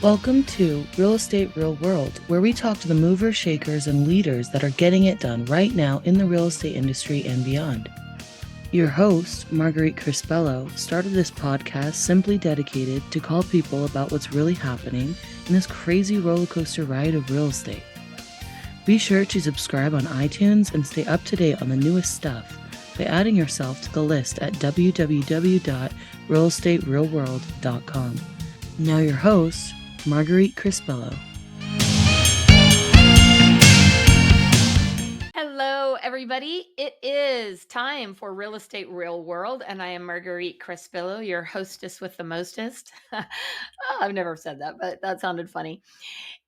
Welcome to Real Estate Real World, where we talk to the movers, shakers, and leaders that are getting it done right now in the real estate industry and beyond. Your host, Marguerite Crespillo, started this podcast simply dedicated to call people about what's really happening in this crazy roller coaster ride of real estate. Be sure to subscribe on iTunes and stay up to date on the newest stuff by adding yourself to the list at www.realestaterealworld.com. Now your host, Marguerite Crespillo. Hello, everybody. It is time for Real Estate Real World, and I am Marguerite Crespillo, your hostess with the mostest. I've never said that, but that sounded funny.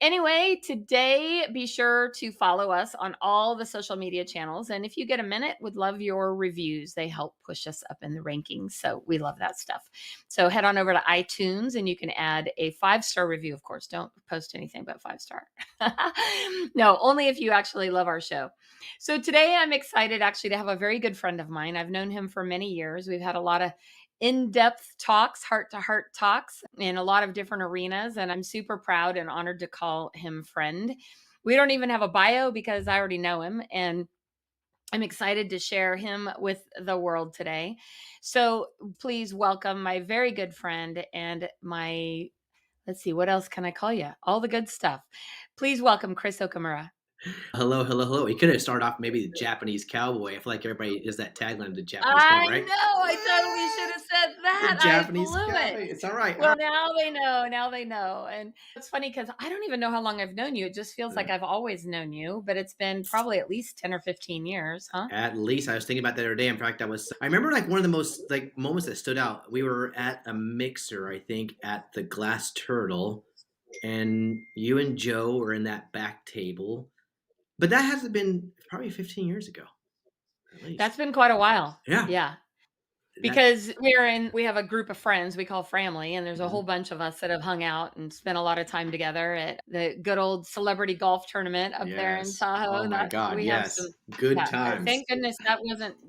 Anyway, today, be sure to follow us on all the social media channels. And if you get a minute, would love your reviews. They help push us up in the rankings. So we love that stuff. So head on over to iTunes and you can add a 5-star review. Of course, don't post anything but 5-star. No, only if you actually love our show. So today I'm excited actually to have a very good friend of mine. I've known him for many years. We've had a lot of in-depth talks, heart-to-heart talks in a lot of different arenas. And I'm super proud and honored to call him friend. We don't even have a bio because I already know him. And I'm excited to share him with the world today. So please welcome my very good friend and my, let's see, what else can I call you? All the good stuff. Please welcome Chris Okamura. Hello. You could have started off maybe the Japanese cowboy. I feel like everybody is that tagline, the Japanese I cowboy, right? know. I totally should have said that. The Japanese I blew cowboy. it. It's all right. Well, now they know. Now they know. And it's funny because I don't even know how long I've known you. It just feels like I've always known you, but it's been probably at least 10 or 15 years, huh? At least I was thinking about that the other day. In fact, I remember like one of the most like moments that stood out. We were at a mixer, I think, at the Glass Turtle, and you and Joe were in that back table. But that hasn't been probably 15 years ago, at least. That's been quite a while. Yeah. Yeah. Because we have a group of friends we call family, and there's a whole bunch of us that have hung out and spent a lot of time together at the good old celebrity golf tournament up there in Tahoe. Oh my God, we yes. have some Good times. Thank goodness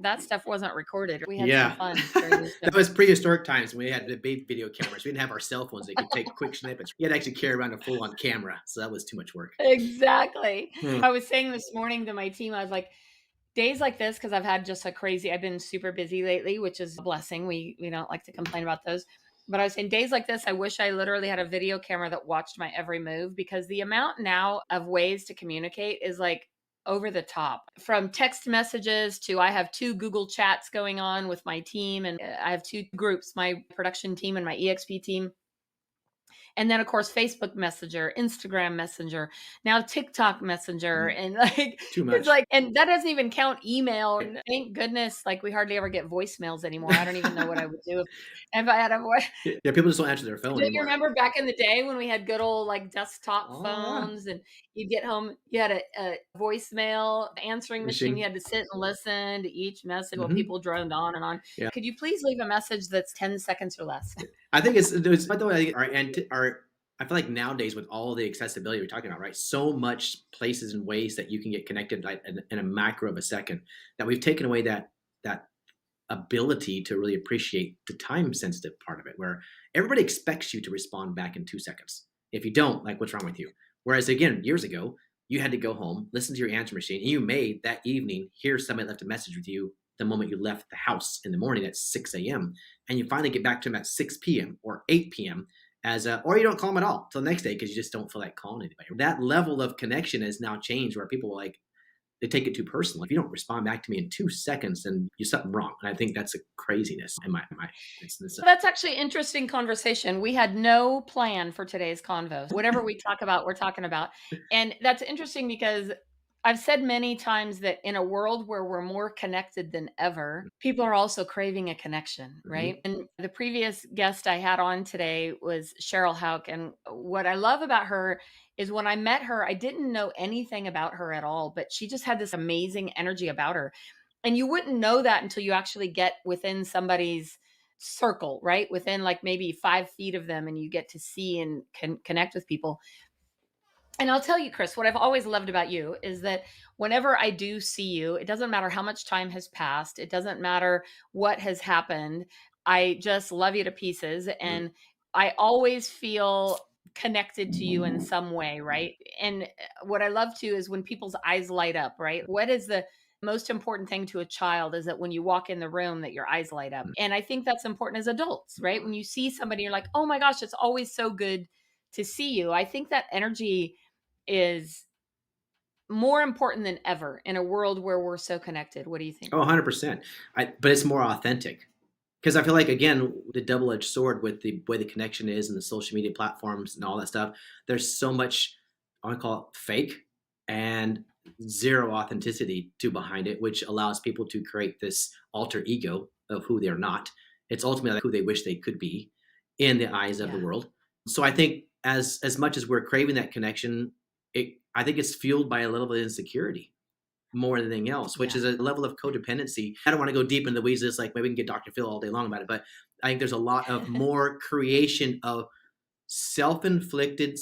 that stuff wasn't recorded. We had some fun during this. That was prehistoric times when we had the big video cameras. We didn't have our cell phones. They could take quick snippets. You had to actually carry around a full-on camera. So that was too much work. Exactly. I was saying this morning to my team, I was like, days like this, because I've been super busy lately, which is a blessing. We don't like to complain about those. But I was saying days like this, I wish I literally had a video camera that watched my every move, because the amount now of ways to communicate is like over the top. From text messages to I have 2 Google chats going on with my team, and I have 2 groups, my production team and my EXP team. And then, of course, Facebook Messenger, Instagram Messenger, now TikTok Messenger, and like too much. It's like, and that doesn't even count email. And thank goodness, like we hardly ever get voicemails anymore. I don't even know what I would do if I had a voice. Yeah, people just don't answer their phone Do you anymore. remember back in the day when we had good old like desktop phones, and you'd get home, you had a voicemail answering machine. You had to sit and listen to each message while people droned on and on. Yeah. Could you please leave a message that's 10 seconds or less? I think by the way, I feel like nowadays with all the accessibility we're talking about, right? So much places and ways that you can get connected like in a macro of a second, that we've taken away that ability to really appreciate the time sensitive part of it, where everybody expects you to respond back in 2 seconds. If you don't, like, what's wrong with you? Whereas again, years ago, you had to go home, listen to your answer machine, and you may that evening hear somebody left a message with you the moment you left the house in the morning at 6 a.m. and you finally get back to them at 6 p.m. or 8 p.m. Or you don't call them at all till the next day because you just don't feel like calling anybody. That level of connection has now changed, where people they take it too personal. If you don't respond back to me in 2 seconds, then you're something wrong. And I think that's a craziness in my That's actually an interesting conversation. We had no plan for today's convo. Whatever we talk about, we're talking about. And that's interesting because I've said many times that in a world where we're more connected than ever, people are also craving a connection, right? And the previous guest I had on today was Cheryl Hauk. And what I love about her is when I met her, I didn't know anything about her at all, but she just had this amazing energy about her. And you wouldn't know that until you actually get within somebody's circle, right? Within like maybe 5 feet of them, and you get to see and connect with people. And I'll tell you, Chris, what I've always loved about you is that whenever I do see you, it doesn't matter how much time has passed, it doesn't matter what has happened. I just love you to pieces. Mm. And I always feel connected to you in some way, right? And what I love too is when people's eyes light up, right? What is the most important thing to a child is that when you walk in the room that your eyes light up. And I think that's important as adults, right? When you see somebody, you're like, oh my gosh, it's always so good to see you. I think that energy is more important than ever in a world where we're so connected. What do you think? Oh, 100%. But it's more authentic. Because I feel like, again, the double-edged sword with the way the connection is and the social media platforms and all that stuff, there's so much, I want to call it fake and zero authenticity to behind it, which allows people to create this alter ego of who they're not. It's ultimately like who they wish they could be in the eyes of the world. So I think as much as we're craving that connection, I think it's fueled by a little bit of insecurity more than anything else, which is a level of codependency. I don't want to go deep in the weeds. It's like maybe we can get Dr. Phil all day long about it, but I think there's a lot of more creation of self-inflicted,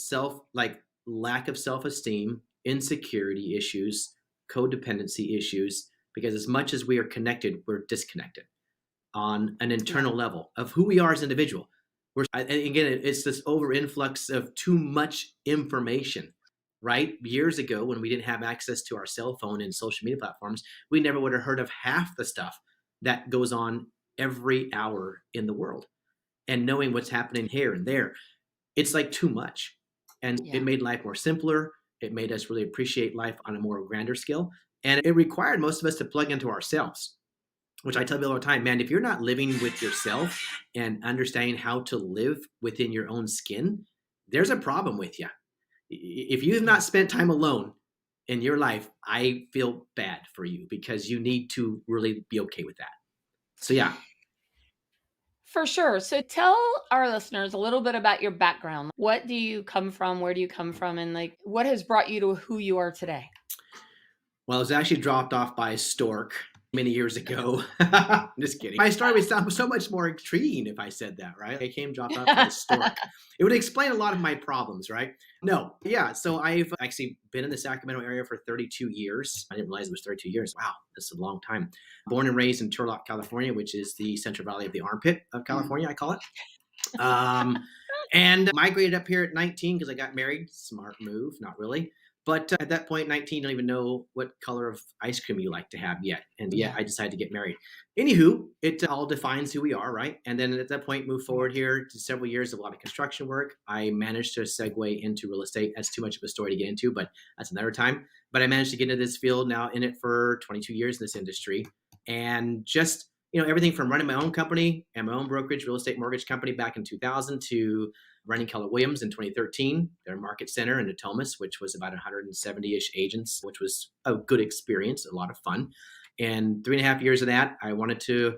like lack of self-esteem, insecurity issues, codependency issues, because as much as we are connected, we're disconnected on an internal level of who we are as an individual. And again, it's this over influx of too much information. Right? Years ago, when we didn't have access to our cell phone and social media platforms, we never would have heard of half the stuff that goes on every hour in the world. And knowing what's happening here and there, it's like too much. And it made life more simpler. It made us really appreciate life on a more grander scale. And it required most of us to plug into ourselves, which I tell people all the time, man, if you're not living with yourself and understanding how to live within your own skin, there's a problem with you. If you have not spent time alone in your life, I feel bad for you because you need to really be okay with that. So yeah. For sure. So tell our listeners a little bit about your background. What do you come from? Where do you come from? And like, what has brought you to who you are today? Well, I was actually dropped off by a stork many years ago. I'm just kidding. My story would sound so much more intriguing if I said that, right? I came dropped off by a stork. It would explain a lot of my problems, right? No. Yeah. So I've actually been in the Sacramento area for 32 years. I didn't realize it was 32 years. Wow. That's a long time. Born and raised in Turlock, California, which is the Central Valley of the armpit of California, I call it. And migrated up here at 19 because I got married. Smart move. Not really. But at that point, 19, don't even know what color of ice cream you like to have yet. And yet I decided to get married. Anywho, it all defines who we are, right? And then at that point, move forward here to several years of a lot of construction work. I managed to segue into real estate. That's too much of a story to get into, but that's another time. But I managed to get into this field, now in it for 22 years in this industry. And just, everything from running my own company and my own brokerage, real estate mortgage company back in 2000 to running Keller Williams in 2013, their market center in Natomas, which was about 170-ish agents, which was a good experience, a lot of fun. And 3.5 years of that, I wanted to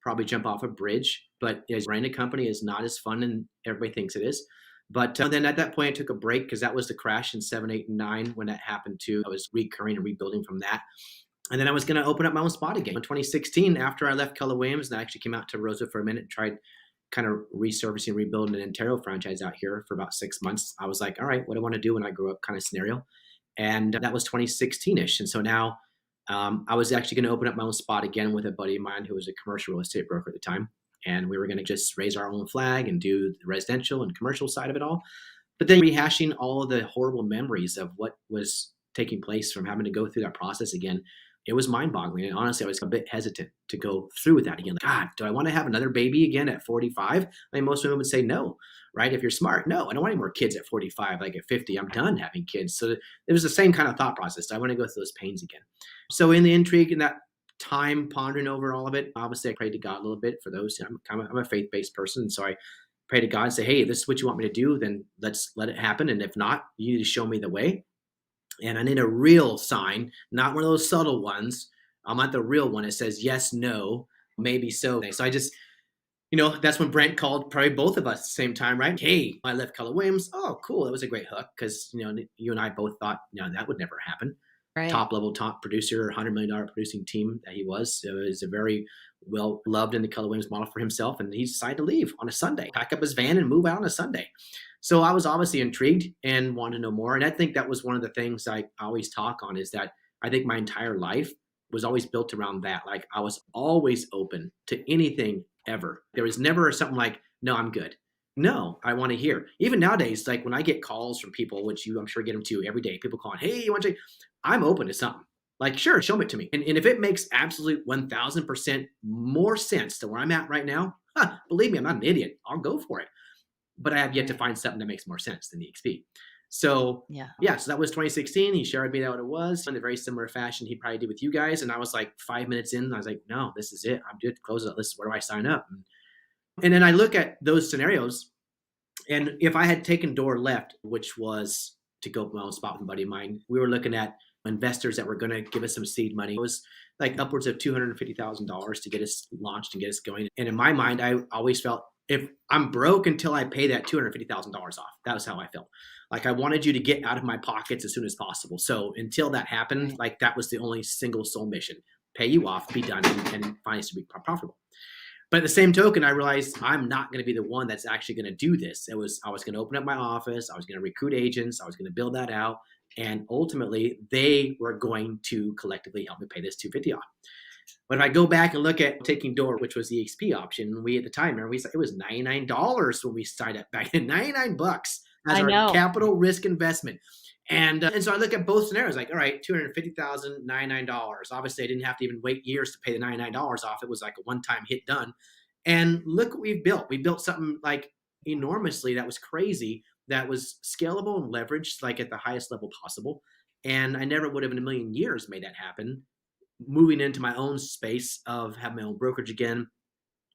probably jump off a bridge, but running a company is not as fun and everybody thinks it is. But then at that point, I took a break because that was the crash in 7, 8, and 9 when that happened too. I was recurring and rebuilding from that. And then I was going to open up my own spot again. In 2016, after I left Keller Williams, and I actually came out to Rosa for a minute and tried kind of resurfacing, rebuilding an Ontario franchise out here for about 6 months. I was like, all right, what do I want to do when I grow up kind of scenario. And that was 2016-ish. And so now I was actually going to open up my own spot again with a buddy of mine who was a commercial real estate broker at the time. And we were going to just raise our own flag and do the residential and commercial side of it all. But then rehashing all of the horrible memories of what was taking place from having to go through that process again, it was mind-boggling. And honestly, I was a bit hesitant to go through with that again. Like, God, do I want to have another baby again at 45? I mean, most women would say no, right? If you're smart, no, I don't want any more kids at 45. Like at 50, I'm done having kids. So it was the same kind of thought process. I want to go through those pains again. So in the intrigue and that time pondering over all of it, obviously I prayed to God a little bit for those. I'm a faith-based person. So I prayed to God and say, hey, if this is what you want me to do, then let's let it happen. And if not, you need to show me the way. And I need a real sign, not one of those subtle ones. I want the real one. It says yes, no, maybe so. So I just, that's when Brent called probably both of us at the same time, right? Hey, I left Keller Williams. Oh, cool. That was a great hook because, you and I both thought, that would never happen. Right. Top producer, $100 million producing team that he was. It was a very well loved in the Keller Williams model for himself. And he decided to leave on a Sunday, pack up his van and move out on a Sunday. So I was obviously intrigued and wanted to know more. And I think that was one of the things I always talk on, is that I think my entire life was always built around that. Like, I was always open to anything ever. There was never something like, no, I'm good. No, I want to hear. Even nowadays, like when I get calls from people, which I'm sure get them too every day, people calling, hey, you want to, I'm open to something. Like, sure, show it to me. And if it makes absolute 1000% more sense to where I'm at right now, believe me, I'm not an idiot. I'll go for it. But I have yet to find something that makes more sense than the EXP. So so that was 2016. He shared with me that what it was in a very similar fashion he probably did with you guys. And I was like 5 minutes in, I was like, no, this is it. I'm good. Close it. Where do I sign up? And then I look at those scenarios, and if I had taken door left, which was to go up my own spot with a buddy of mine, we were looking at investors that were going to give us some seed money. It was like upwards of $250,000 to get us launched and get us going. And in my mind, I always felt, if I'm broke until I pay that $250,000 off, that was how I felt. Like, I wanted you to get out of my pockets as soon as possible. So until that happened, like, that was the only single sole mission: pay you off, be done, and find us to be profitable. But at the same token, I realized I'm not going to be the one that's actually going to do this. I was going to open up my office. I was going to recruit agents. I was going to build that out. And ultimately, they were going to collectively help me pay this $250 off. But if I go back and look at taking door, which was the EXP option, we at the time, remember, it was $99 when we signed up back then, $99 as our capital risk investment. And so I look at both scenarios, like, all right, $250,000, $99. Obviously, I didn't have to even wait years to pay the $99 off. It was like a one-time hit done. And look what we've built. We built something like enormously that was crazy, that was scalable and leveraged like at the highest level possible. And I never would have in a million years made that happen. Moving into my own space of having my own brokerage again,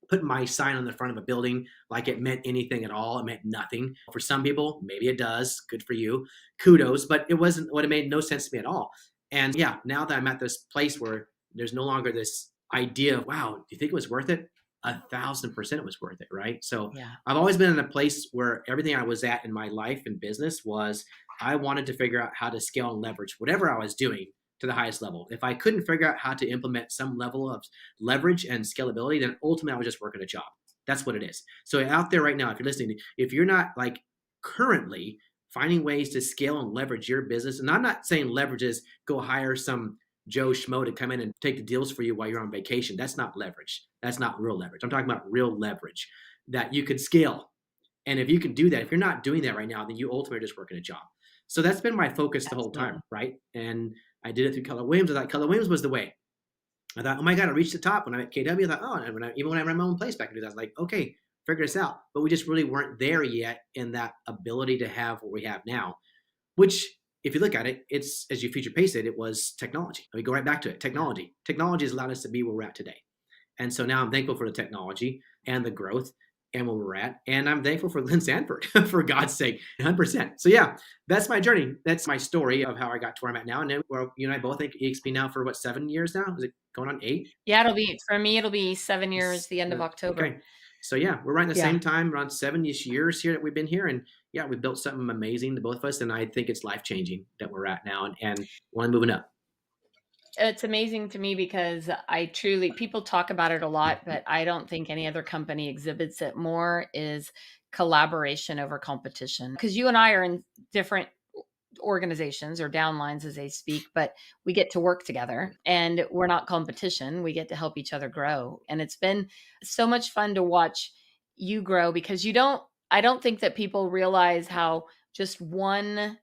putting my sign on the front of a building like it meant anything at all. It meant nothing. For some people, maybe it does. Good for you. Kudos. But it wasn't what it made no sense to me at all. And yeah, now that I'm at this place where there's no longer this idea of, wow, do you think it was worth it? 1,000% it was worth it, right? So I've always been in a place where everything I was at in my life and business was, I wanted to figure out how to scale and leverage whatever I was doing to the highest level. If I couldn't figure out how to implement some level of leverage and scalability, then ultimately I was just working a job. That's what it is. So out there right now, if you're listening, if you're not like currently finding ways to scale and leverage your business, and I'm not saying leverage is go hire some Joe Schmo to come in and take the deals for you while you're on vacation. That's not leverage. That's not real leverage. I'm talking about real leverage that you could scale. And if you can do that, if you're not doing that right now, then you ultimately are just working a job. So that's been my focus the whole time, right? And I did it through Keller Williams. I thought Keller Williams was the way. I thought, oh my God, I reached the top. When I'm at KW, I thought, oh, and even when I ran my own place back in 2000, I was like, okay, figure this out. But we just really weren't there yet in that ability to have what we have now, which, if you look at it, it's, as you future pace it was technology. We go right back to it. Technology has allowed us to be where we're at today. And so now I'm thankful for the technology and the growth and where we're at. And I'm thankful for Lynn Sanford, for God's sake, 100%. So yeah, that's my journey. That's my story of how I got to where I'm at now. And then you and I both think EXP now for what, 7 years now? Is it going on 8? Yeah, it'll be 7 years, the end of October. Okay. So yeah, we're right in the same time, around 7-ish years here that we've been here. And yeah, we built something amazing, the both of us. And I think it's life-changing that we're at now and one moving up. It's amazing to me because people talk about it a lot, but I don't think any other company exhibits it more, is collaboration over competition. Because you and I are in different organizations or downlines as they speak, but we get to work together and we're not competition. We get to help each other grow. And it's been so much fun to watch you grow, because I don't think that people realize how just one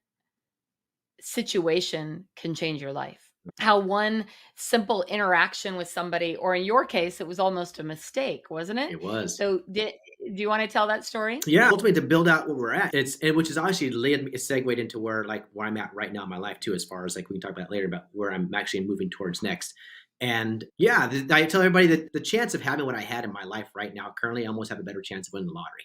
situation can change your life. How one simple interaction with somebody, or in your case, it was almost a mistake, wasn't it? It was. So do you want to tell that story? Yeah, ultimately to build out where we're at, which is actually segued into where I'm at right now in my life too, as far as like we can talk about later about where I'm actually moving towards next. And yeah, I tell everybody that the chance of having what I had in my life right now, currently, I almost have a better chance of winning the lottery.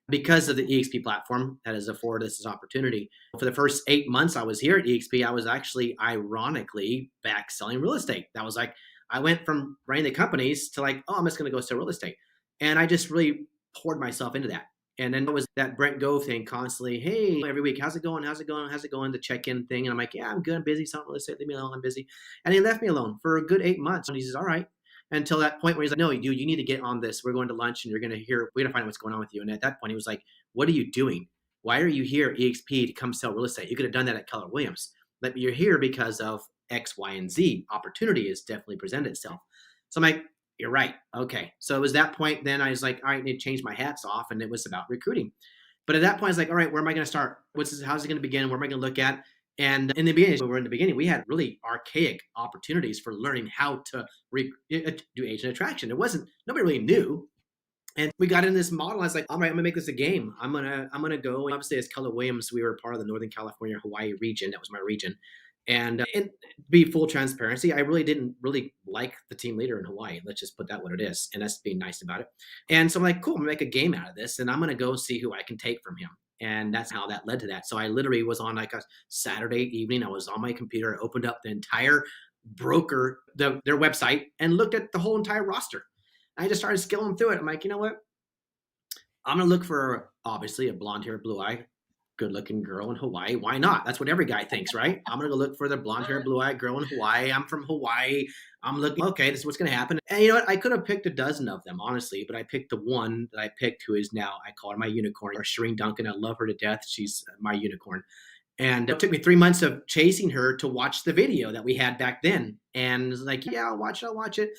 Because of the EXP platform that has afforded us this opportunity. For the first 8 months I was here at EXP, I was actually ironically back selling real estate. That was like, I went from running the companies to like, oh, I'm just going to go sell real estate. And I just really poured myself into that. And then it was that Brent Gove thing constantly, hey, every week, how's it going? How's it going? How's it going? The check-in thing. And I'm like, yeah, I'm good. I'm busy. Selling real estate. Leave me alone. I'm busy. And he left me alone for a good 8 months. And he says, all right, until that point where he's like, no, dude, you need to get on this. We're going to lunch and we're going to find out what's going on with you. And at that point, he was like, what are you doing? Why are you here at EXP to come sell real estate? You could have done that at Keller Williams. But you're here because of X, Y, and Z. Opportunity has definitely presented itself. So I'm like, you're right. Okay. So it was that point. Then I was like, all right, I need to change my hats off. And it was about recruiting. But at that point, I was like, all right, where am I going to start? How's it going to begin? Where am I going to look at? And in the beginning, when we were in the beginning, we had really archaic opportunities for learning how to do agent attraction. Nobody really knew. And we got in this model. I was like, all right, I'm gonna make this a game. I'm gonna go. Obviously, as Keller Williams, we were part of the Northern California, Hawaii region. That was my region. And to be full transparency, I really didn't really like the team leader in Hawaii. Let's just put that what it is. And that's being nice about it. And so I'm like, cool, I'm gonna make a game out of this, and I'm gonna go see who I can take from him. And that's how that led to that. So I literally was on like a Saturday evening. I was on my computer. I opened up the entire broker, their website, and looked at the whole entire roster. I just started skilling through it. I'm like, you know what? I'm going to look for, obviously, a blonde hair, blue eye, good looking girl in Hawaii. Why not? That's what every guy thinks, right? I'm going to go look for the blonde hair, blue eye girl in Hawaii. I'm from Hawaii. I'm looking, okay, this is what's going to happen. And you know what? I could have picked a dozen of them, honestly, but I picked the one that I picked who is now, I call her my unicorn, or Shireen Duncan. I love her to death. She's my unicorn. And it took me 3 months of chasing her to watch the video that we had back then. And was like, yeah, I'll watch it.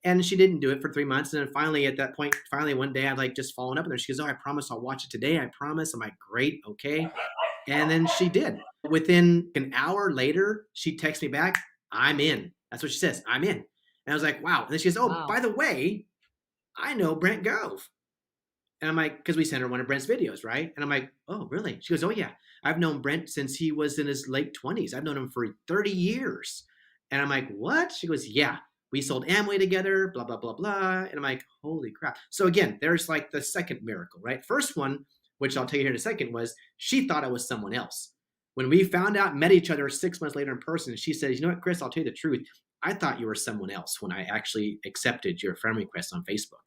And she didn't do it for 3 months. And then finally, at that point, one day, I'd like just following up with her. She goes, oh, I promise I'll watch it today. I promise. I'm like, great. Okay. And then she did. Within an hour later, she texts me back, I'm in. That's what she says. I'm in. And I was like, wow. And then she goes, oh, wow. By the way, I know Brent Gove. And I'm like, because we sent her one of Brent's videos, right? And I'm like, oh, really? She goes, oh, yeah. I've known Brent since he was in his late 20s. I've known him for 30 years. And I'm like, what? She goes, yeah. We sold Amway together, blah, blah, blah, blah. And I'm like, holy crap. So again, there's like the second miracle, right? First one, which I'll tell you here in a second, was she thought I was someone else. When we found out, met each other 6 months later in person, she says, you know what, Chris, I'll tell you the truth. I thought you were someone else when I actually accepted your friend request on Facebook.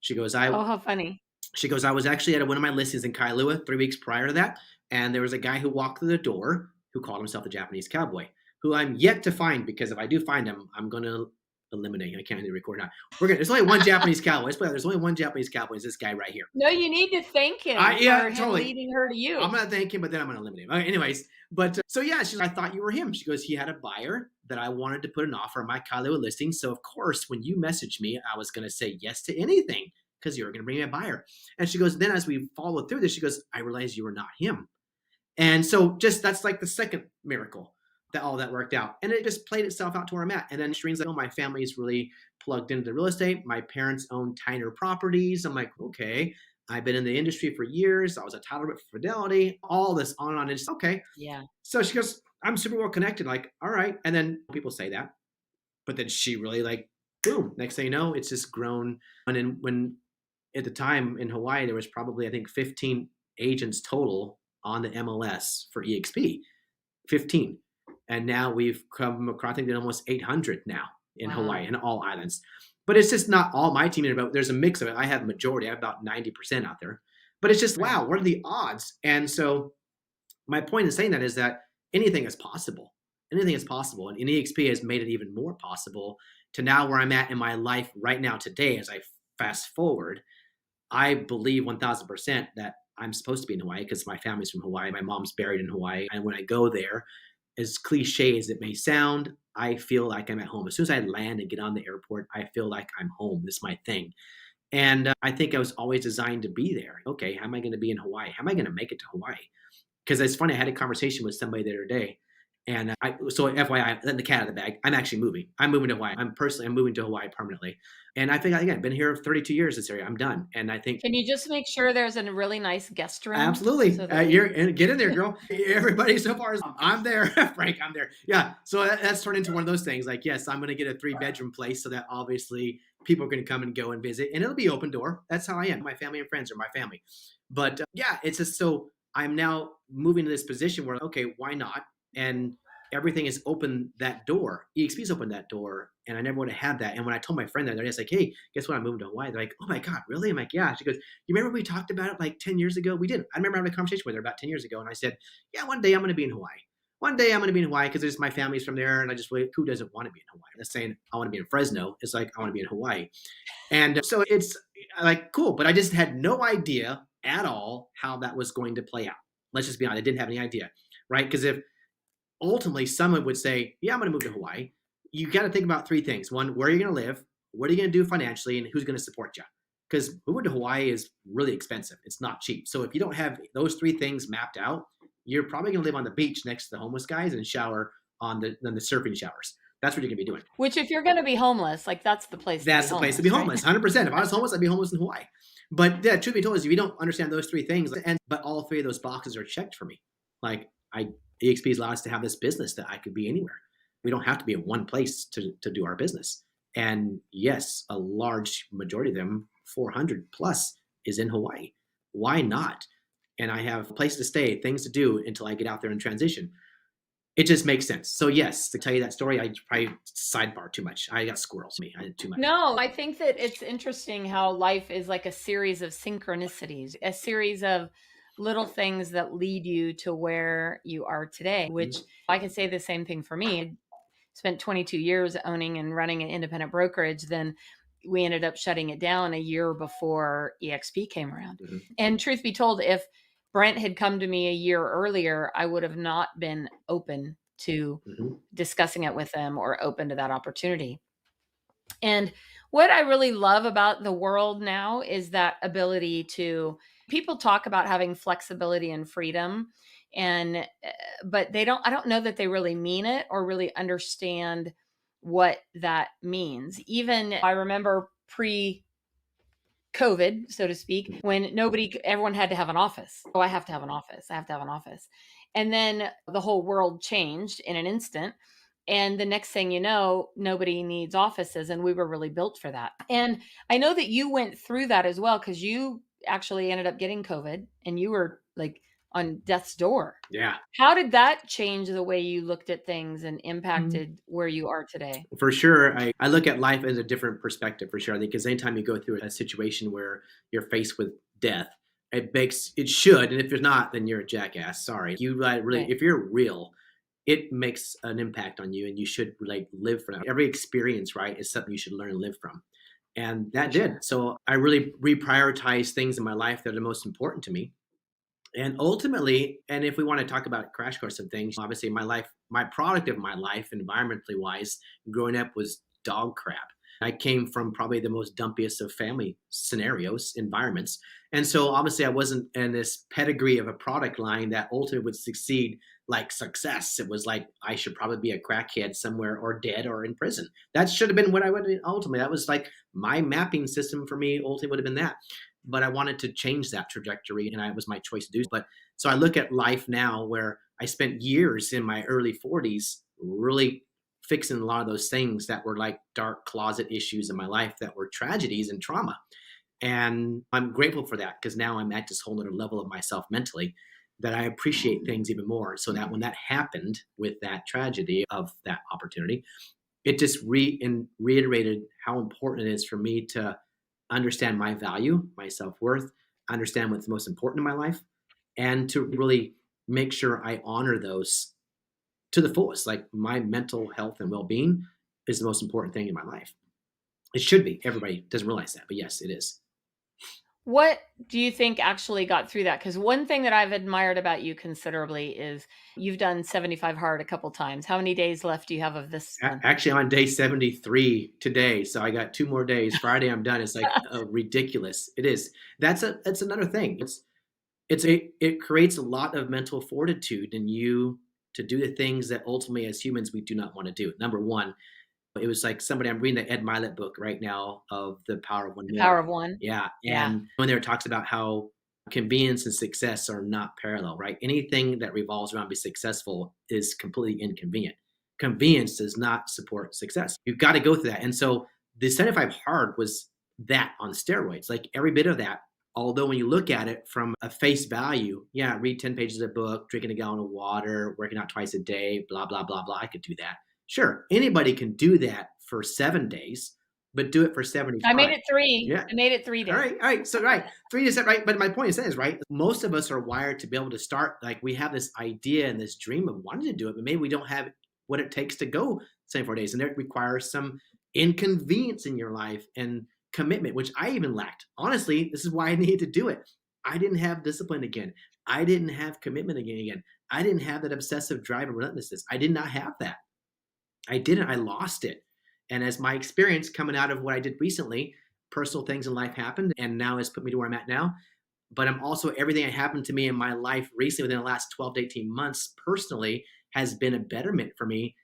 She goes, oh, how funny. She goes, I was actually at one of my listings in Kailua 3 weeks prior to that. And there was a guy who walked through the door who called himself the Japanese cowboy, who I'm yet to find, because if I do find him, I'm going to eliminate. I can't record now. There's only one Japanese cowboy. There's only one Japanese cowboy. Is this guy right here? No, you need to thank him for him leading her to you. I'm gonna thank him, but then I'm gonna eliminate him. Okay, anyways, but so yeah, she's. I thought you were him. She goes, he had a buyer that I wanted to put an offer on my Kailua listing. So of course, when you messaged me, I was gonna say yes to anything because you were gonna bring me a buyer. And she goes, then as we followed through this, she goes, I realized you were not him. And so just that's like the second miracle. That all that worked out. And it just played itself out to where I'm at. And then Shireen's like, oh, my family is really plugged into real estate. My parents own Tyner properties. I'm like, okay, I've been in the industry for years. I was a title rep for Fidelity, all this on and on. And it's okay. Yeah. So she goes, I'm super well connected. Like, all right. And then people say that, but then she really like, boom, next thing you know, it's just grown. And then when at the time in Hawaii, there was probably, I think 15 agents total on the MLS for EXP, 15. And now we've come across, I think, almost 800 now in Hawaii and all islands. But it's just not all my team. But there's a mix of it. I have majority. I have about 90% out there. But it's just, wow, what are the odds? And so my point in saying that is that anything is possible. Anything is possible. And EXP has made it even more possible to now where I'm at in my life right now today. As I fast forward, I believe 1,000% that I'm supposed to be in Hawaii because my family's from Hawaii. My mom's buried in Hawaii. And when I go there, as cliche as it may sound, I feel like I'm at home. As soon as I land and get on the airport, I feel like I'm home. This is my thing. And I think I was always designed to be there. Okay, how am I going to be in Hawaii? How am I going to make it to Hawaii? Because it's funny, I had a conversation with somebody the other day. And so FYI, letting the cat out of the bag, I'm actually moving. I'm moving to Hawaii. I'm moving to Hawaii permanently. And I think, again, I've been here 32 years this area. I'm done. And I think. Can you just make sure there's a really nice guest room? Absolutely. So get in there, girl. Everybody so far is, I'm there. Frank, I'm there. Yeah. So that's turned into one of those things. Like, yes, I'm going to get a 3-bedroom place so that obviously people are going to come and go and visit. And it'll be open door. That's how I am. My family and friends are my family. But yeah, it's just so I'm now moving to this position where, okay, why not? And everything has opened that door. EXP's opened that door. And I never would have had that. And when I told my friend that, they're just like, hey, guess what? I'm moving to Hawaii. They're like, oh my God, really? I'm like, yeah. She goes, you remember we talked about it like 10 years ago? We did. I remember having a conversation with her about 10 years ago. And I said, yeah, one day I'm going to be in Hawaii. one day I'm going to be in Hawaii because my family's from there, and I just really, who doesn't want to be in Hawaii? That's saying I want to be in Fresno. It's like I want to be in Hawaii, and so it's like cool. But I just had no idea at all how that was going to play out. Let's just be honest, I didn't have any idea, right? Because if ultimately someone would say, yeah, I'm going to move to Hawaii, you got to think about three things. One, where are you going to live? What are you going to do financially? And who's going to support you? Because moving to Hawaii is really expensive. It's not cheap. So if you don't have those three things mapped out, you're probably going to live on the beach next to the homeless guys and shower on the surfing showers. That's what you're going to be doing. Which, if you're going to be homeless, like that's the place. That's the place to be homeless. 100%. If I was homeless, I'd be homeless in Hawaii. But yeah, truth be told, is if you don't understand those three things, but all three of those boxes are checked for me. Like EXP has allowed us to have this business that I could be anywhere. We don't have to be in one place to do our business. And yes, a large majority of them, 400 plus, is in Hawaii. Why not? And I have a place to stay, things to do until I get out there and transition. It just makes sense. So yes, to tell you that story, I probably sidebar too much. I got squirrels. I did too much. No, I think that it's interesting how life is like a series of synchronicities, a series of little things that lead you to where you are today, which I can say the same thing for me. I spent 22 years owning and running an independent brokerage. Then we ended up shutting it down a year before EXP came around. Mm-hmm. And truth be told, if Brent had come to me a year earlier, I would have not been open to discussing it with them or open to that opportunity. And what I really love about the world now is that ability to, people talk about having flexibility and freedom, and but I don't know that they really mean it or really understand what that means. Even I remember pre-COVID, so to speak, when everyone had to have an office. Oh, I have to have an office. I have to have an office. And then the whole world changed in an instant. And the next thing you know, nobody needs offices. And we were really built for that. And I know that you went through that as well, because you actually ended up getting COVID and you were like on death's door. Yeah. How did that change the way you looked at things and impacted where you are today? For sure. I look at life as a different perspective, for sure. I think because anytime you go through a situation where you're faced with death, it should. And if you're not, then you're a jackass. Sorry. You really, if you're real, it makes an impact on you and you should live from that. Every experience, right, is something you should learn and live from. And that did. So I really reprioritized things in my life that are most important to me. And ultimately, and if we want to talk about crash course of things, obviously my product of my life, environmentally wise, growing up was dog crap. I came from probably the most dumpiest of family scenarios, environments. And so obviously I wasn't in this pedigree of a product line that ultimately would succeed like success. It was like, I should probably be a crackhead somewhere or dead or in prison. That should have been what I would have been ultimately. That was like my mapping system for me ultimately would have been that. But I wanted to change that trajectory and it was my choice to do. But so I look at life now where I spent years in my early 40s really fixing a lot of those things that were like dark closet issues in my life that were tragedies and trauma. And I'm grateful for that because now I'm at this whole other level of myself mentally that I appreciate things even more. So that when that happened with that tragedy of that opportunity, it just reiterated how important it is for me to understand my value, my self-worth, understand what's most important in my life, and to really make sure I honor those to the fullest. Like my mental health and well-being is the most important thing in my life. It should be. Everybody doesn't realize that, but yes, it is. What do you think actually got through that? Because one thing that I've admired about you considerably is you've done 75 hard a couple times. How many days left do you have of this one? Actually, I'm on day 73 today, so I got 2 more days. Friday, I'm done. It's like ridiculous. It is. That's another thing. It creates a lot of mental fortitude in you to do the things that ultimately, as humans, we do not want to do. Number one. It was like I'm reading the Ed Mylett book right now of The Power of One. The Power of One. Yeah. And when there talks about how convenience and success are not parallel, right? Anything that revolves around being successful is completely inconvenient. Convenience does not support success. You've got to go through that. And so the 75 hard was that on steroids, like every bit of that. Although when you look at it from a face value, read 10 pages of a book, drinking a gallon of water, working out twice a day, blah, blah, blah, blah. I could do that. Sure, anybody can do that for 7 days, but do it for I made 75. it 3. Yeah. I made it 3 All days. right. All right. So, right. 3 to 7, right. But my point is, right? Most of us are wired to be able to start, like we have this idea and this dream of wanting to do it, but maybe we don't have what it takes to go 74 days. And it requires some inconvenience in your life and commitment, which I even lacked. Honestly, this is why I needed to do it. I didn't have discipline again. I didn't have commitment again. I didn't have that obsessive drive and relentlessness. I did not have that. I didn't. I lost it. And as my experience coming out of what I did recently, personal things in life happened, and now it's put me to where I'm at now. But I'm also, everything that happened to me in my life recently within the last 12 to 18 months personally has been a betterment for me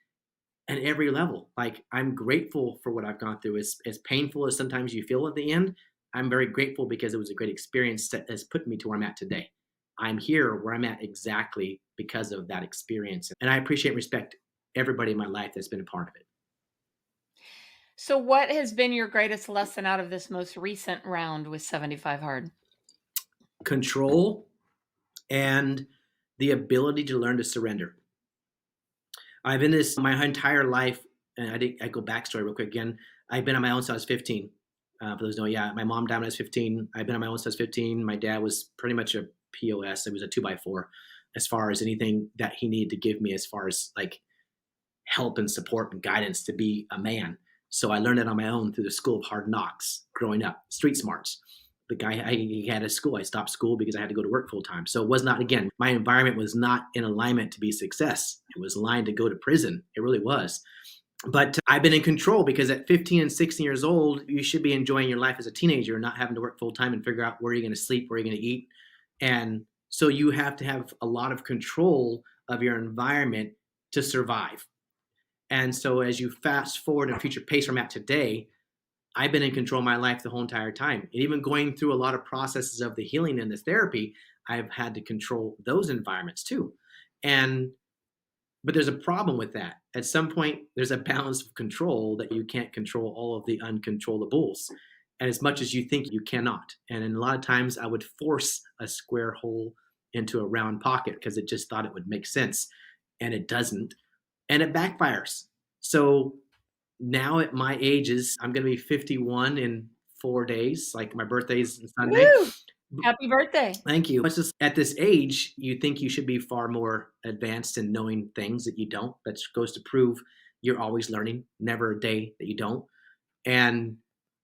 at every level. Like, I'm grateful for what I've gone through. As painful as sometimes you feel at the end, I'm very grateful because it was a great experience that has put me to where I'm at today. I'm here where I'm at exactly because of that experience. And I appreciate and respect everybody in my life that's been a part of it. So what has been your greatest lesson out of this most recent round with 75 hard? Control and the ability to learn to surrender. I've been this my entire life, and I go backstory real quick again. I've been on my own since I was 15. For those who know, yeah, my mom died when I was 15. I've been on my own since 15. My dad was pretty much a POS. It was a 2x4 as far as anything that he needed to give me as far as like help and support and guidance to be a man. So I learned it on my own through the school of hard knocks growing up, street smarts. The guy he had a school. I stopped school because I had to go to work full time. So it was not, again, my environment was not in alignment to be success. It was aligned to go to prison. It really was. But I've been in control because at 15 and 16 years old, you should be enjoying your life as a teenager, not having to work full time and figure out where you're going to sleep, where you're going to eat. And so you have to have a lot of control of your environment to survive. And so as you fast forward and future pace where I'm at today, I've been in control of my life the whole entire time. And even going through a lot of processes of the healing and the therapy, I've had to control those environments too. And but there's a problem with that. At some point, there's a balance of control that you can't control all of the uncontrollables. And as much as you think you cannot. And a lot of times I would force a square hole into a round pocket because it just thought it would make sense. And it doesn't. And it backfires. So now at my ages, I'm going to be 51 in 4 days. Like my birthday's Sunday. Woo! Happy birthday. Thank you. It's just at this age, you think you should be far more advanced in knowing things that you don't. That goes to prove you're always learning, never a day that you don't. And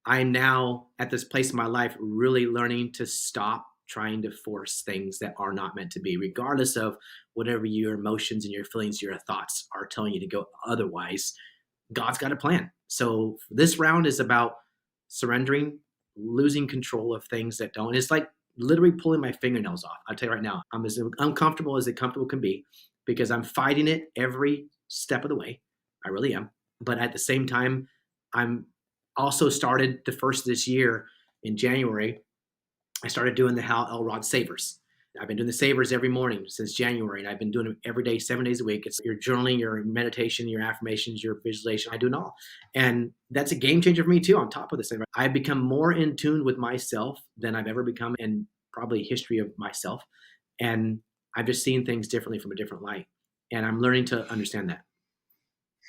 I'm now at this place in my life really learning to stop trying to force things that are not meant to be, regardless of whatever your emotions and your feelings, your thoughts are telling you to go otherwise. God's got a plan. So this round is about surrendering, losing control of things that don't. It's like literally pulling my fingernails off. I'll tell you right now, I'm as uncomfortable as it comfortable can be because I'm fighting it every step of the way. I really am. But at the same time, I'm also started the first this year in January. I started doing the Hal Elrod Savers. I've been doing the savers every morning since January, and I've been doing them every day, 7 days a week. It's your journaling, your meditation, your affirmations, your visualization. I do it all. And that's a game changer for me too, on top of this thing. I've become more in tune with myself than I've ever become in probably history of myself. And I've just seen things differently from a different light. And I'm learning to understand that.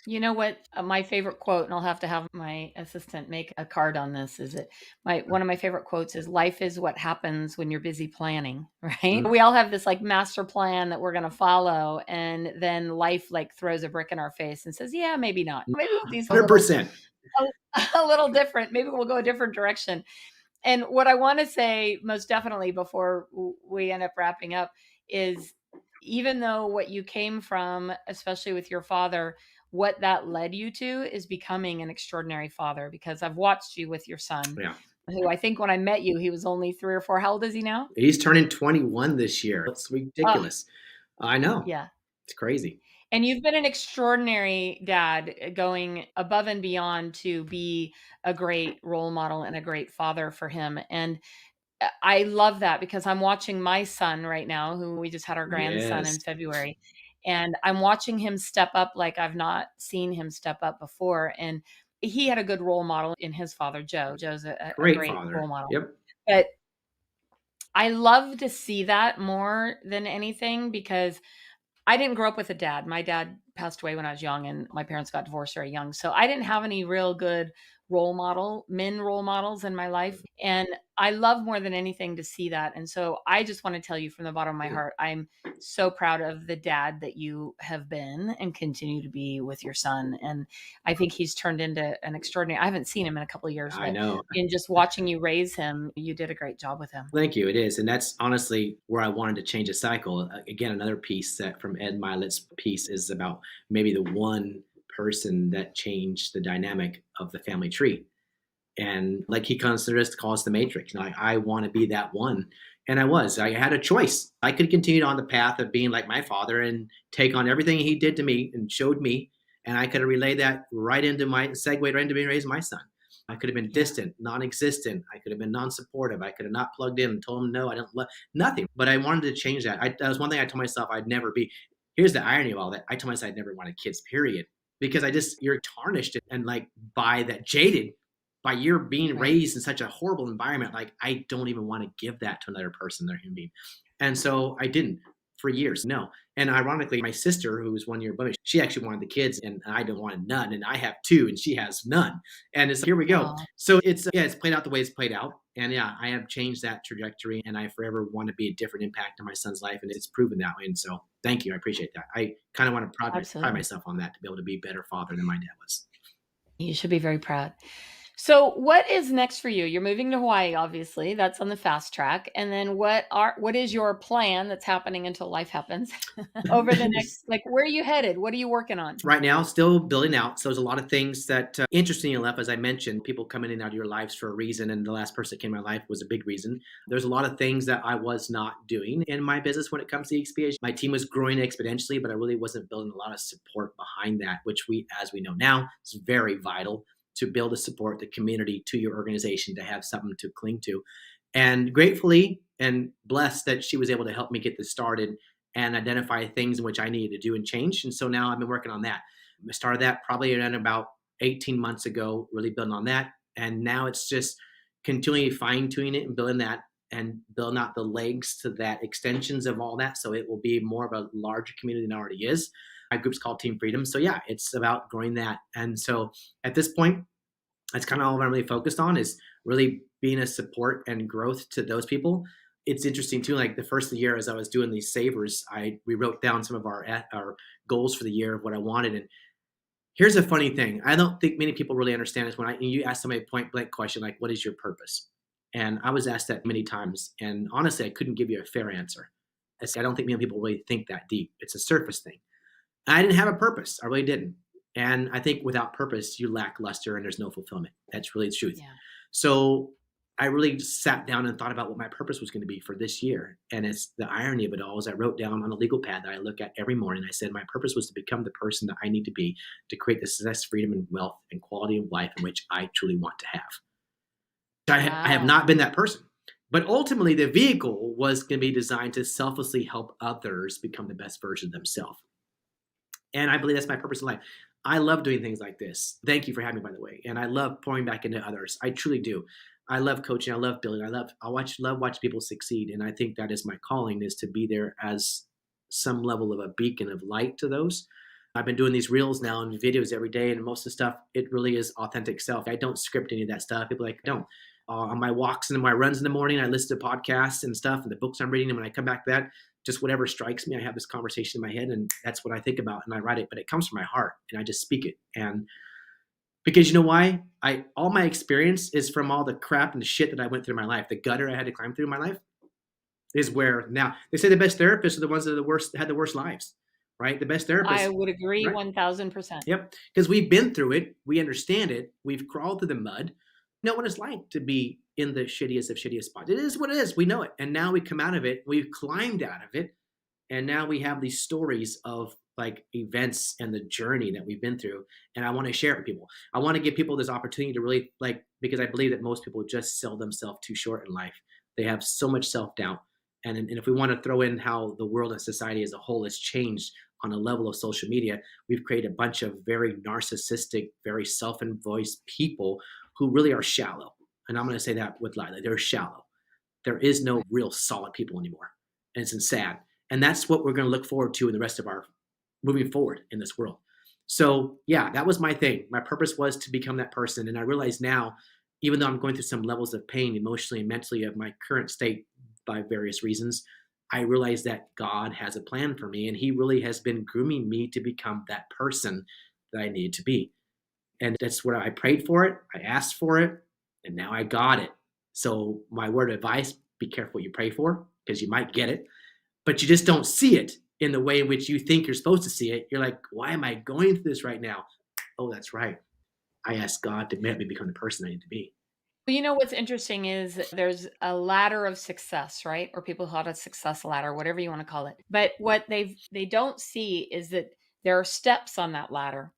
You know what? My favorite quote, and I'll have to have my assistant make a card on this, is it one of my favorite quotes is life is what happens when you're busy planning, right? Mm. We all have this like master plan that we're going to follow, and then life like throws a brick in our face and says, yeah, maybe not. Maybe we'll do something 100%. a little different. Maybe we'll go a different direction. And what I want to say most definitely before we end up wrapping up is even though what you came from, especially with your father, what that led you to is becoming an extraordinary father, because I've watched you with your son, Yeah. who I think when I met you, he was only 3 or 4. How old is he now? He's turning 21 this year. It's ridiculous. I know. Yeah. It's crazy. And you've been an extraordinary dad, going above and beyond to be a great role model and a great father for him. And I love that because I'm watching my son right now, who we just had our grandson Yes. in February, and I'm watching him step up like I've not seen him step up before. And he had a good role model in his father, Joe. Joe's a Great great father. role model. Yep. But I love to see that more than anything because I didn't grow up with a dad. My dad passed away when I was young and my parents got divorced very young. So I didn't have any real good men role models in my life. And I love more than anything to see that. And so I just want to tell you from the bottom of my heart, I'm so proud of the dad that you have been and continue to be with your son. And I think he's turned into an extraordinary, I haven't seen him in a couple of years, I but know. in just watching you raise him, you did a great job with him. Thank you. It is. And that's honestly where I wanted to change a cycle. Again, another piece that from Ed Milet's piece is about maybe the one person that changed the dynamic of the family tree. And like he considers calls the matrix. I want to be that one. And I had a choice. I could continue on the path of being like my father and take on everything he did to me and showed me. And I could have relayed that segued right into being raised my son. I could have been distant, non-existent. I could have been non-supportive. I could have not plugged in and told him, no, I don't love nothing. But I wanted to change that. That was one thing I told myself I'd never be. Here's the irony of all that. I told myself I'd never wanted kids, period. Because you're tarnished and like by that jaded by your being raised in such a horrible environment. Like, I don't even want to give that to another person, their human being. And so I didn't for years. No. And ironically, my sister, who was 1 year above me, she actually wanted the kids and I didn't want none. And I have two and she has none. And it's here we go. Aw. So it's played out the way it's played out. And I have changed that trajectory and I forever want to be a different impact on my son's life. And it's proven that way. And so thank you. I appreciate that. I kind of want to pride myself on that, to be able to be a better father than my dad was. You should be very proud. So what is next for you? You're moving to Hawaii, obviously. That's on the fast track. And then what is your plan that's happening until life happens over the next, like, where are you headed? What are you working on? Right now, still building out. So there's a lot of things that, interestingly enough, as I mentioned, people come in and out of your lives for a reason. And the last person that came in my life was a big reason. There's a lot of things that I was not doing in my business when it comes to expiation. My team was growing exponentially, but I really wasn't building a lot of support behind that, which as we know now, is very vital to build a support the community to your organization, to have something to cling to. And gratefully and blessed that she was able to help me get this started and identify things in which I needed to do and change. And so now I've been working on that. I started that probably around about 18 months ago, really building on that. And now it's just continually fine tuning it and building that and building out the legs to that, extensions of all that. So it will be more of a larger community than it already is. My group's called Team Freedom. So it's about growing that. And so at this point, that's kind of all I'm really focused on, is really being a support and growth to those people. It's interesting too, like the first of the year, as I was doing these savers, we wrote down some of our goals for the year of what I wanted. And here's a funny thing. I don't think many people really understand this. When you ask somebody a point blank question, like, what is your purpose? And I was asked that many times. And honestly, I couldn't give you a fair answer. I don't think many people really think that deep. It's a surface thing. I didn't have a purpose. I really didn't. And I think without purpose, you lack luster and there's no fulfillment. That's really the truth. Yeah. So I really sat down and thought about what my purpose was going to be for this year. And it's the irony of it all is I wrote down on a legal pad that I look at every morning. I said, my purpose was to become the person that I need to be to create the success, freedom, and wealth and quality of life in which I truly want to have. I have not been that person. But ultimately, the vehicle was going to be designed to selflessly help others become the best version of themselves. And I believe that's my purpose in life. I love doing things like this. Thank you for having me, by the way. And I love pouring back into others. I truly do. I love coaching. I love building. I love watching people succeed. And I think that is my calling, is to be there as some level of a beacon of light to those. I've been doing these reels now and videos every day. And most of the stuff, it really is authentic self. I don't script any of that stuff. People like, don't. On my walks and my runs in the morning, I listen to podcasts and stuff and the books I'm reading. And when I come back to that, just whatever strikes me, I have this conversation in my head and that's what I think about and I write it, but it comes from my heart and I just speak it. And because you know why? All my experience is from all the crap and the shit that I went through in my life. The gutter I had to climb through in my life is where now they say the best therapists are the ones that had the worst lives, right? The best therapists. I would agree, right? 1000%. Yep. Because we've been through it. We understand it. We've crawled through the mud. Know what it's like to be in the shittiest of shittiest spots. It is what it is. We know it. And now we come out of it. We've climbed out of it. And now we have these stories of like events and the journey that we've been through. And I want to share it with people. I want to give people this opportunity to really because I believe that most people just sell themselves too short in life. They have so much self-doubt. And if we want to throw in how the world and society as a whole has changed on a level of social media, we've created a bunch of very narcissistic, very self-invoiced people who really are shallow. And I'm going to say that with Lila. They're shallow. There is no real solid people anymore. And it's sad. And that's what we're going to look forward to in the rest of our moving forward in this world. So yeah, that was my thing. My purpose was to become that person. And I realize now, even though I'm going through some levels of pain emotionally and mentally of my current state by various reasons, I realize that God has a plan for me and he really has been grooming me to become that person that I needed to be. And that's where I prayed for it. I asked for it and now I got it. So my word of advice, be careful what you pray for because you might get it, but you just don't see it in the way in which you think you're supposed to see it. You're like, why am I going through this right now? Oh, that's right. I asked God to let me become the person I need to be. Well, you know what's interesting is there's a ladder of success, right? Or people call it a success ladder, whatever you want to call it. But what they don't see is that there are steps on that ladder.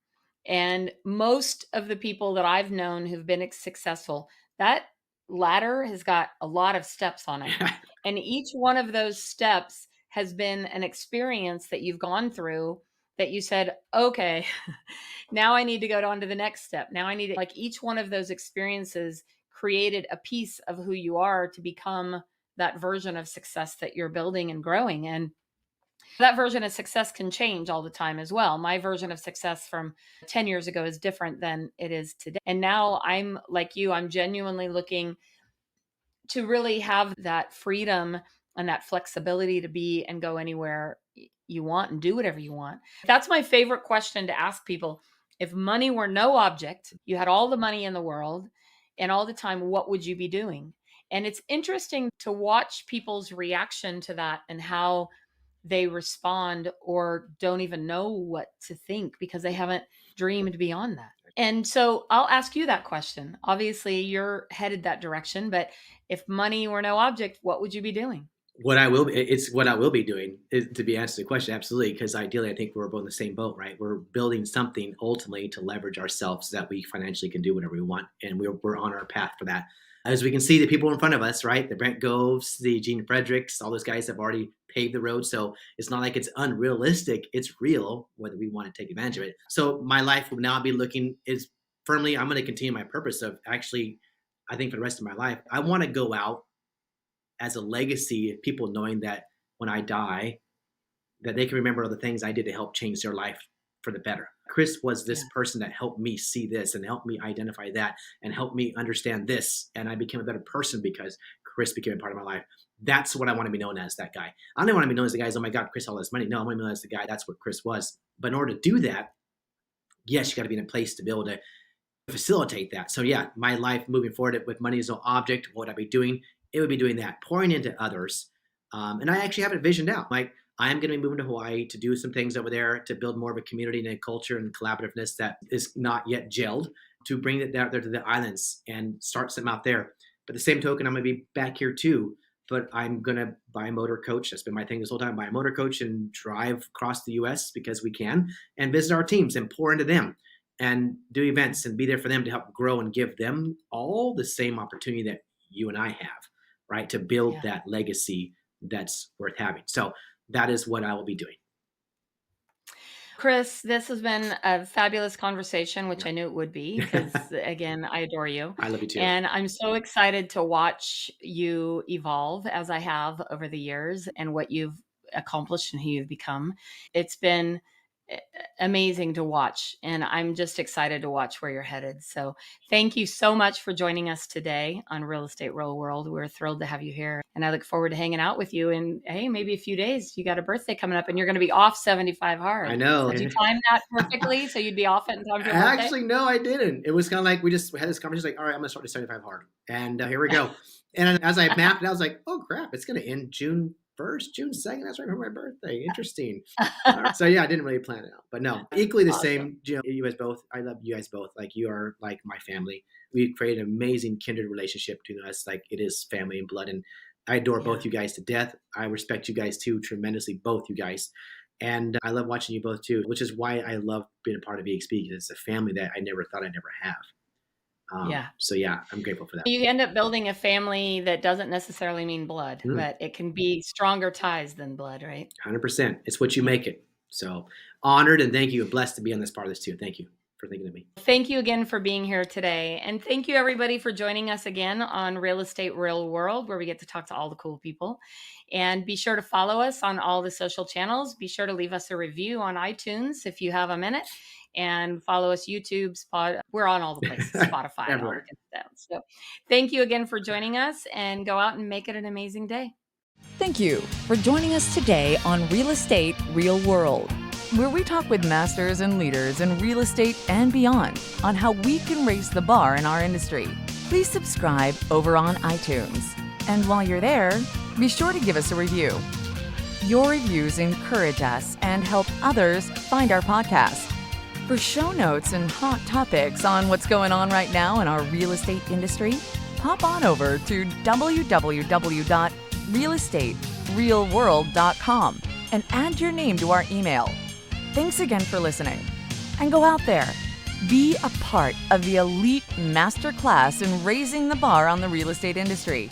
And most of the people that I've known who've been successful, that ladder has got a lot of steps on it. And each one of those steps has been an experience that you've gone through that you said, okay, now I need to go on to the next step. Now I need to, like, each one of those experiences created a piece of who you are to become that version of success that you're building and growing. And that version of success can change all the time as well. My version of success from 10 years ago is different than it is today. And now I'm like you, I'm genuinely looking to really have that freedom and that flexibility to be and go anywhere you want and do whatever you want. That's my favorite question to ask people. If money were no object, you had all the money in the world and all the time, what would you be doing? And it's interesting to watch people's reaction to that and how they respond or don't even know what to think because they haven't dreamed beyond that. And so I'll ask you that question. Obviously, you're headed that direction, but if money were no object, what would you be doing? It's what I will be doing is, to be answered the question, absolutely. Because ideally, I think we're both in the same boat, right? We're building something ultimately to leverage ourselves so that we financially can do whatever we want. And we're on our path for that. As we can see, the people in front of us, right? The Brent Goves, the Gene Fredericks, all those guys have already paved the road. So it's not like it's unrealistic. It's real, whether we want to take advantage of it. So my life will now be looking is firmly, I'm going to continue my purpose of actually, I think for the rest of my life, I want to go out as a legacy of people knowing that when I die, that they can remember all the things I did to help change their life for the better. Chris was this Yeah. person that helped me see this and helped me identify that and helped me understand this. And I became a better person because Chris became a part of my life. That's what I want to be known as, that guy. I don't want to be known as the guy, oh my God, Chris had all this money. No, I want to be known as the guy. That's what Chris was. But in order to do that, yes, you got to be in a place to be able to facilitate that. So yeah, my life moving forward with money as no object, what would I be doing? It would be doing that, pouring into others. And I actually have it visioned out. Like I'm going to be moving to Hawaii to do some things over there to build more of a community and a culture and collaborativeness that is not yet gelled, to bring it out there to the islands and start something out there. But the same token, I'm going to be back here too. But I'm going to buy a motor coach. That's been my thing this whole time. Buy a motor coach and drive across the U.S. because we can, and visit our teams and pour into them and do events and be there for them to help grow and give them all the same opportunity that you and I have, right? To build Yeah. that legacy that's worth having. So that is what I will be doing. Chris, this has been a fabulous conversation, which Yeah. I knew it would be, because again, I adore you. I love you too. And I'm so excited to watch you evolve as I have over the years and what you've accomplished and who you've become. It's been amazing to watch, and I'm just excited to watch where you're headed. So thank you so much for joining us today on Real Estate Real World. We're thrilled to have you here, and I look forward to hanging out with you in, hey, maybe a few days. You got a birthday coming up and you're going to be off 75 hard. I know. Did you time that perfectly so you'd be off it in time for your birthday? Actually, no, I didn't. It was kind of like we just had this conversation like, all right, I'm going to start to 75 hard. And here we go. And as I mapped it, I was like, oh, crap, it's going to end June 1st, June 2nd. That's right for my birthday. Interesting. So yeah, I didn't really plan it out. But no, equally the same. You know, you guys both, I love you guys both. Like you are like my family. We've created an amazing kindred relationship between us. Like it is family and blood. And I adore both you guys to death. I respect you guys too tremendously, both you guys. And I love watching you both too, which is why I love being a part of EXP, because it's a family that I never thought I'd never have. So yeah, I'm grateful for that. You end up building a family that doesn't necessarily mean blood, but it can be stronger ties than blood, right? 100%. It's what you make it. So honored and thank you. Blessed to be on this part of this too. Thank you for thinking of me. Thank you again for being here today. And thank you everybody for joining us again on Real Estate Real World, where we get to talk to all the cool people. And be sure to follow us on all the social channels. Be sure to leave us a review on iTunes if you have a minute. and follow us YouTube, we're on all the places, Spotify, and all the Everywhere. good stuff. So thank you again for joining us, and go out and make it an amazing day. Thank you for joining us today on Real Estate Real World, where we talk with masters and leaders in real estate and beyond on how we can raise the bar in our industry. Please subscribe over on iTunes. And while you're there, be sure to give us a review. Your reviews encourage us and help others find our podcast. For show notes and hot topics on what's going on right now in our real estate industry, pop on over to www.realestaterealworld.com and add your name to our email. Thanks again for listening. And go out there, be a part of the elite masterclass in raising the bar on the real estate industry.